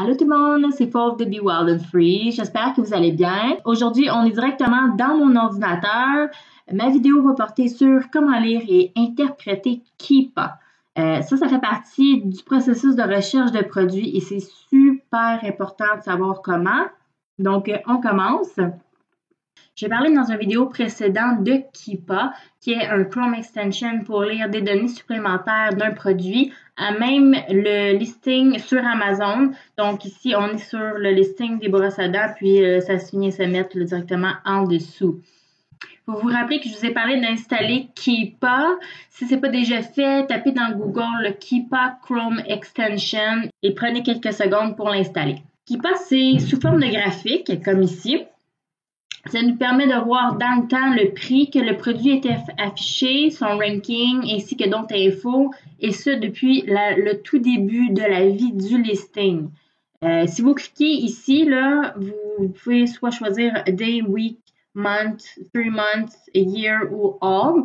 Allô tout le monde, c'est Fauve de Be Wild and Free. J'espère que vous allez bien. Aujourd'hui, on est directement dans mon ordinateur. Ma vidéo va porter sur comment lire et interpréter Keepa. Ça fait partie du processus de recherche de produits et c'est super important de savoir comment. Donc, on commence. J'ai parlé dans une vidéo précédente de Keepa, qui est un Chrome extension pour lire des données supplémentaires d'un produit, à même le listing sur Amazon. Donc ici, on est sur le listing des brosses à dents, puis ça se finit se mettre directement en dessous. Vous vous rappelez que je vous ai parlé d'installer Keepa. Si ce n'est pas déjà fait, tapez dans Google le Keepa Chrome Extension et prenez quelques secondes pour l'installer. Keepa, c'est sous forme de graphique, comme ici. Ça nous permet de voir dans le temps le prix que le produit était affiché, son ranking, ainsi que d'autres infos, et ça depuis le tout début de la vie du listing. Si vous cliquez ici, là, vous pouvez soit choisir Day, Week, Month, 3 months, Year ou All.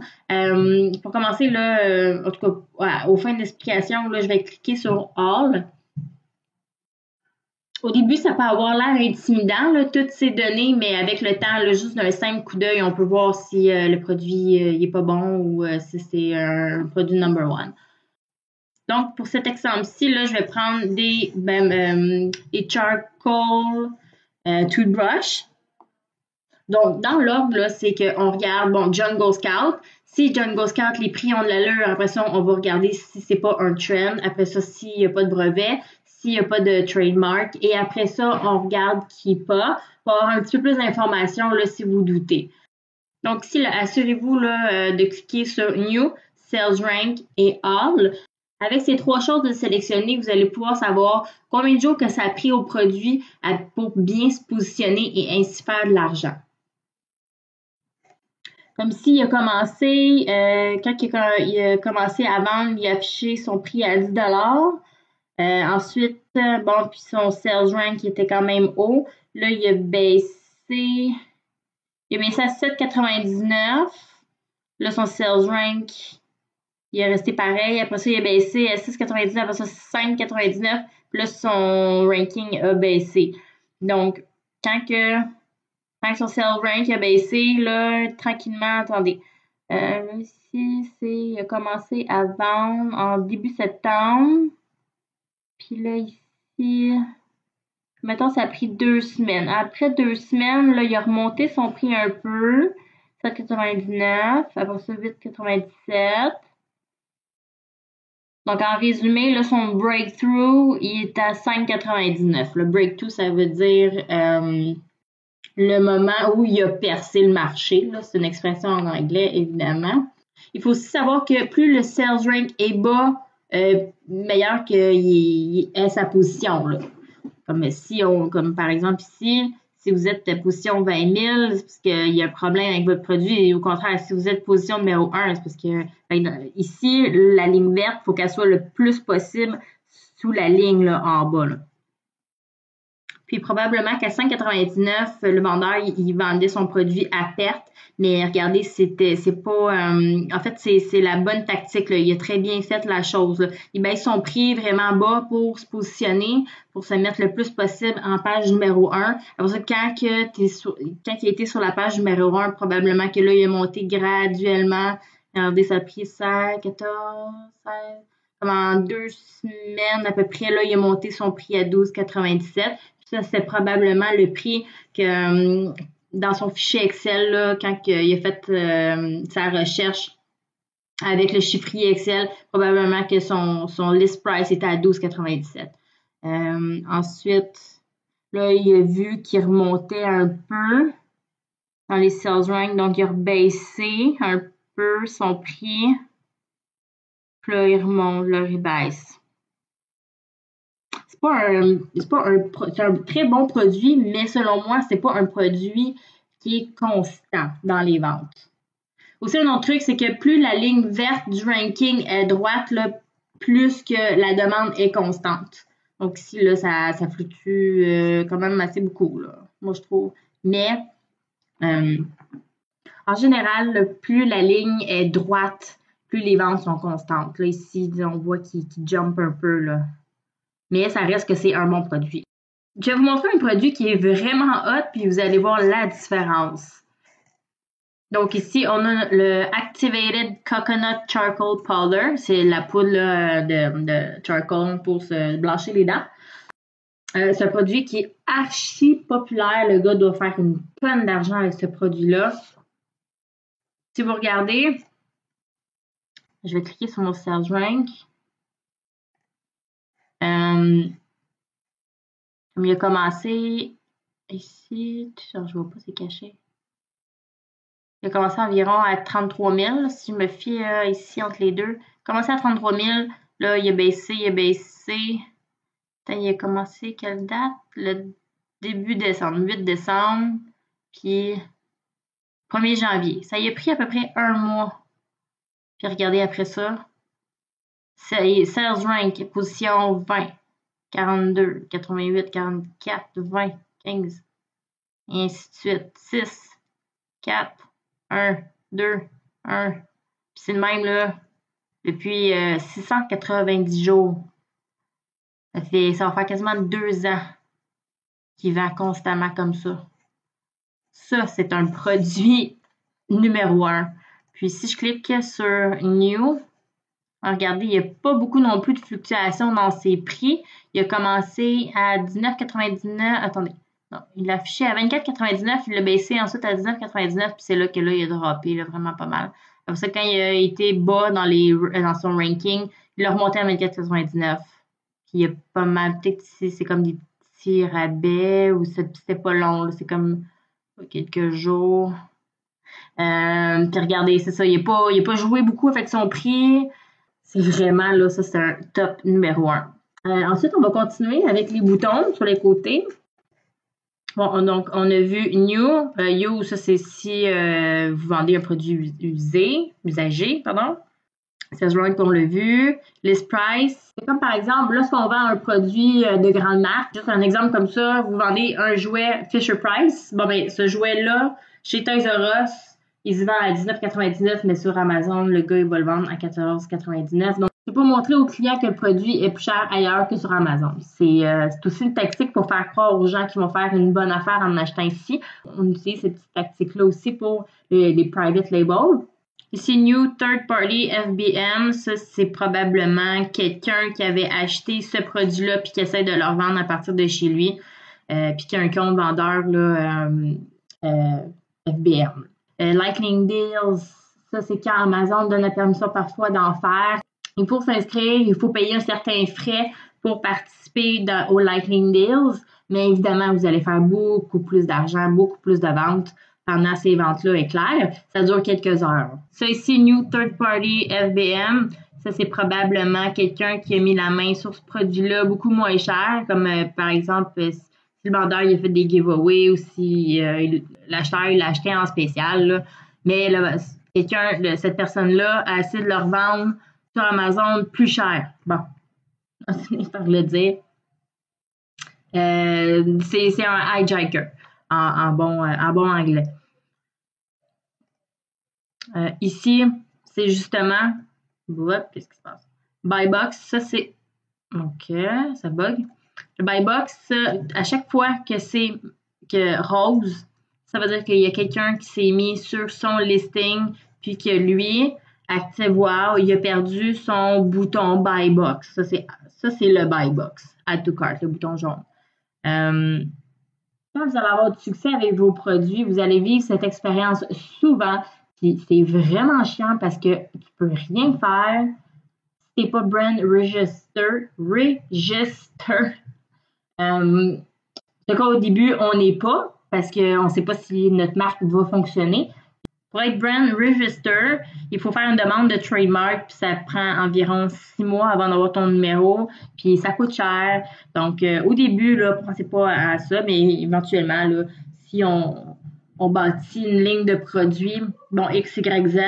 Pour commencer, là, en tout cas, au fin de l'explication, là, je vais cliquer sur All. Au début, ça peut avoir l'air intimidant, là, toutes ces données, mais avec le temps, là, juste d'un simple coup d'œil, on peut voir si le produit n'est pas bon ou si c'est un produit number one. Donc, pour cet exemple-ci, là, je vais prendre des charcoal toothbrush. Donc, dans l'ordre, c'est qu'on regarde, bon, Jungle Scout. Si Jungle Scout, les prix ont de l'allure, après ça, on va regarder si c'est pas un trend. Après ça, s'il n'y a pas de brevet, s'il n'y a pas de trademark. Et après ça, on regarde Keepa pour avoir un petit peu plus d'informations là, si vous doutez. Donc ici, assurez-vous de cliquer sur New, Sales Rank et All. Avec ces trois choses de sélectionner, vous allez pouvoir savoir combien de jours que ça a pris au produit pour bien se positionner et ainsi faire de l'argent. Comme s'il a commencé, quand il a commencé à vendre, il a affiché son prix à 10 ensuite, bon, puis son sales rank qui était quand même haut. Là, il a baissé à 7,99. Là, son sales rank, il est resté pareil. Après ça, il a baissé à 6,99. Après ça, 5,99. Puis là, son ranking a baissé. Donc, quand son sales rank a baissé, là, tranquillement, attendez. Ici, il a commencé à vendre en début septembre. Puis là, ici, mettons, ça a pris 2 semaines. Après 2 semaines, là, il a remonté son prix un peu. 7,99. Après ça, 8,97. Donc, en résumé, là, son breakthrough, il est à 5,99. Le breakthrough, ça veut dire le moment où il a percé le marché. C'est une expression en anglais, évidemment. Il faut aussi savoir que plus le sales rank est bas, meilleur qu'il ait sa position. Là. Comme par exemple ici, si vous êtes position 20 000, c'est parce qu'il y a un problème avec votre produit. Et au contraire, si vous êtes position numéro 1, c'est parce que ici, la ligne verte, il faut qu'elle soit le plus possible sous la ligne là, en bas. Là. Puis probablement qu'à 5,99, le vendeur, il vendait son produit à perte. Mais regardez, c'est pas... en fait, c'est la bonne tactique. Là. Il a très bien fait la chose. Là. Il baisse son prix vraiment bas pour se positionner, pour se mettre le plus possible en page numéro 1. Après ça, quand il était sur la page numéro 1, probablement que là, il a monté graduellement. Regardez, ça a pris 16, 14, 16... Comme en 2 semaines à peu près, là, il a monté son prix à 12,97. Ça, c'est probablement le prix que dans son fichier Excel, là, quand il a fait sa recherche avec le chiffrier Excel, probablement que son list price était à 12,97. Ensuite, là, il a vu qu'il remontait un peu dans les sales rank, donc il a rebaissé un peu son prix. Puis là, il remonte, là, il baisse. C'est un très bon produit, mais selon moi, c'est pas un produit qui est constant dans les ventes. Aussi, un autre truc, c'est que plus la ligne verte du ranking est droite, là, plus que la demande est constante. Donc ici, là, ça fluctue quand même assez beaucoup, là, moi, je trouve. Mais, en général, là, plus la ligne est droite, plus les ventes sont constantes. Là, ici, on voit qu'il jump un peu, là. mais ça reste que c'est un bon produit. Je vais vous montrer un produit qui est vraiment hot, puis vous allez voir la différence. Donc ici, on a le Activated Coconut Charcoal Powder. C'est la poudre là, de charcoal pour se blanchir les dents. C'est un produit qui est archi populaire. Le gars doit faire une tonne d'argent avec ce produit-là. Si vous regardez, je vais cliquer sur mon sales rank. Il a commencé ici, je ne vois pas, c'est caché. Il a commencé environ à 33 000, si je me fie ici entre les deux. Il a commencé à 33 000, là il a baissé. Il a commencé quelle date? Le début décembre, 8 décembre, puis 1er janvier. Ça y a pris à peu près un mois. Puis regardez après ça, sales rank, position 20. 42, 88, 44, 20, 15, et ainsi de suite. 6, 4, 1, 2, 1. Puis c'est le même là depuis 690 jours. Ça va faire quasiment 2 ans qu'il vend constamment comme ça. Ça, c'est un produit numéro 1. Puis si je clique sur New, regardez, il n'y a pas beaucoup non plus de fluctuations dans ses prix. Il a commencé à 19,99. Attendez. Non, il l'a affiché à 24,99. Il l'a baissé ensuite à 19,99. Puis c'est là que là, il a droppé là, vraiment pas mal. Après ça, quand il a été bas dans son ranking, il a remonté à 24,99. Puis il y a pas mal. Peut-être ici, c'est comme des petits rabais ou c'était pas long. C'est comme quelques jours. Puis regardez, c'est ça. Il n'a pas joué beaucoup avec son prix. C'est vraiment, là, ça, c'est un top numéro 1. Ensuite, on va continuer avec les boutons sur les côtés. Bon, donc, on a vu New. You, ça, c'est si vous vendez un produit usagé, pardon. Sales rank, on l'a vu. List price. C'est comme, par exemple, lorsqu'on vend un produit de grande marque, juste un exemple comme ça, vous vendez un jouet Fisher Price. Bon, ben, ce jouet-là, chez Toys R Us, il se vend à 19,99, mais sur Amazon, le gars, il va le vendre à 14,99. Donc, je ne peux pas montrer aux clients que le produit est plus cher ailleurs que sur Amazon. C'est aussi une tactique pour faire croire aux gens qui vont faire une bonne affaire en achetant ici. On utilise cette petite tactique-là aussi pour les private labels. Ici, New Third Party FBM, ça, c'est probablement quelqu'un qui avait acheté ce produit-là puis qui essaie de le revendre à partir de chez lui, puis qui a un compte vendeur là, FBM. Lightning Deals, ça, c'est quand Amazon donne la permission parfois d'en faire. Et pour s'inscrire, il faut payer un certain frais pour participer au Lightning Deals, mais évidemment, vous allez faire beaucoup plus d'argent, beaucoup plus de ventes pendant ces ventes-là éclairs. Ça dure quelques heures. Ça ici, New Third Party FBM, ça c'est probablement quelqu'un qui a mis la main sur ce produit-là beaucoup moins cher, comme par exemple, si le vendeur il a fait des giveaways ou si l'acheteur il l'a acheté en spécial. Là. Mais là, cette personne-là a essayé de le revendre sur Amazon plus cher. Bon, on finit par le dire. C'est un hijacker en bon anglais. Ici, c'est justement... Qu'est-ce qui se passe? Buy box, ça c'est... OK, ça bug. Le buy box, à chaque fois que c'est rose, ça veut dire qu'il y a quelqu'un qui s'est mis sur son listing, puis que lui, ActiveWow, il a perdu son bouton buy box. Ça, c'est le buy box. Add to cart, le bouton jaune. Quand vous allez avoir du succès avec vos produits, vous allez vivre cette expérience souvent. C'est vraiment chiant parce que tu peux rien faire si t'es pas brand register. Donc au début, on n'est pas parce qu'on ne sait pas si notre marque va fonctionner. Pour être brand register, il faut faire une demande de trademark, puis ça prend environ 6 mois avant d'avoir ton numéro, puis ça coûte cher. Donc, au début, là, pensez pas à ça, mais éventuellement, là, si on bâtit une ligne de produits, bon, X, Y, Z,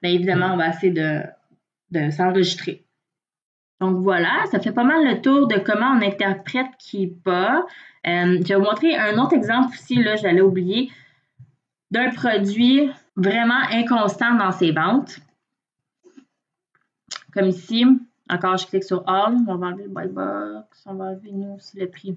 bien évidemment, on va essayer de s'enregistrer. Donc, voilà, ça fait pas mal le tour de comment on interprète Keepa. Je vais vous montrer un autre exemple aussi, là, j'allais oublier, d'un produit vraiment inconstant dans ses ventes. Comme ici, Encore, je clique sur All. On va enlever le buy box. On va enlever nous aussi le prix.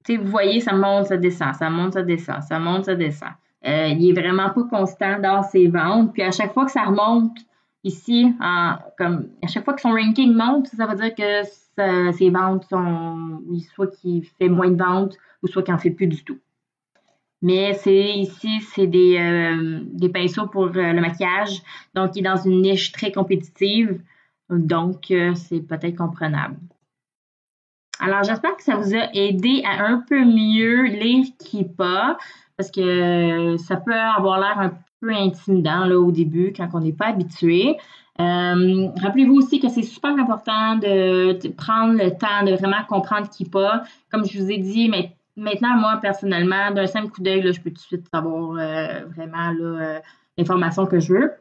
Vous voyez, ça monte, ça descend, ça monte, ça descend, ça monte, ça descend. Il est vraiment pas constant dans ses ventes. Puis à chaque fois que ça remonte ici, comme à chaque fois que son ranking monte, ça veut dire que ses ventes sont soit qu'il fait moins de ventes ou soit qu'il n'en fait plus du tout. Mais ici, c'est des pinceaux pour le maquillage. Donc, il est dans une niche très compétitive. Donc, c'est peut-être comprenable. Alors, j'espère que ça vous a aidé à un peu mieux lire Keepa, parce que ça peut avoir l'air un peu intimidant là, au début quand on n'est pas habitué. Rappelez-vous aussi que c'est super important de prendre le temps de vraiment comprendre Keepa. Comme je vous ai dit, mais maintenant, moi, personnellement, d'un simple coup d'œil, je peux tout de suite savoir vraiment l'information que je veux.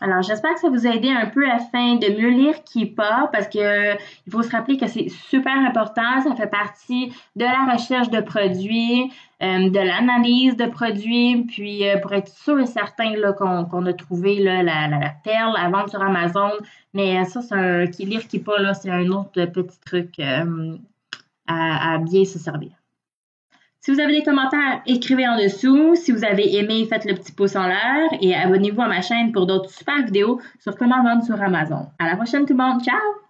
Alors, j'espère que ça vous a aidé un peu afin de mieux lire Keepa, parce que il faut se rappeler que c'est super important. Ça fait partie de la recherche de produits, de l'analyse de produits, puis pour être sûr et certain qu'on a trouvé là, la perle à vendre sur Amazon. Mais ça, lire Keepa, là, c'est un autre petit truc à bien se servir. Si vous avez des commentaires, écrivez en dessous. Si vous avez aimé, faites le petit pouce en l'air et abonnez-vous à ma chaîne pour d'autres super vidéos sur comment vendre sur Amazon. À la prochaine tout le monde. Ciao!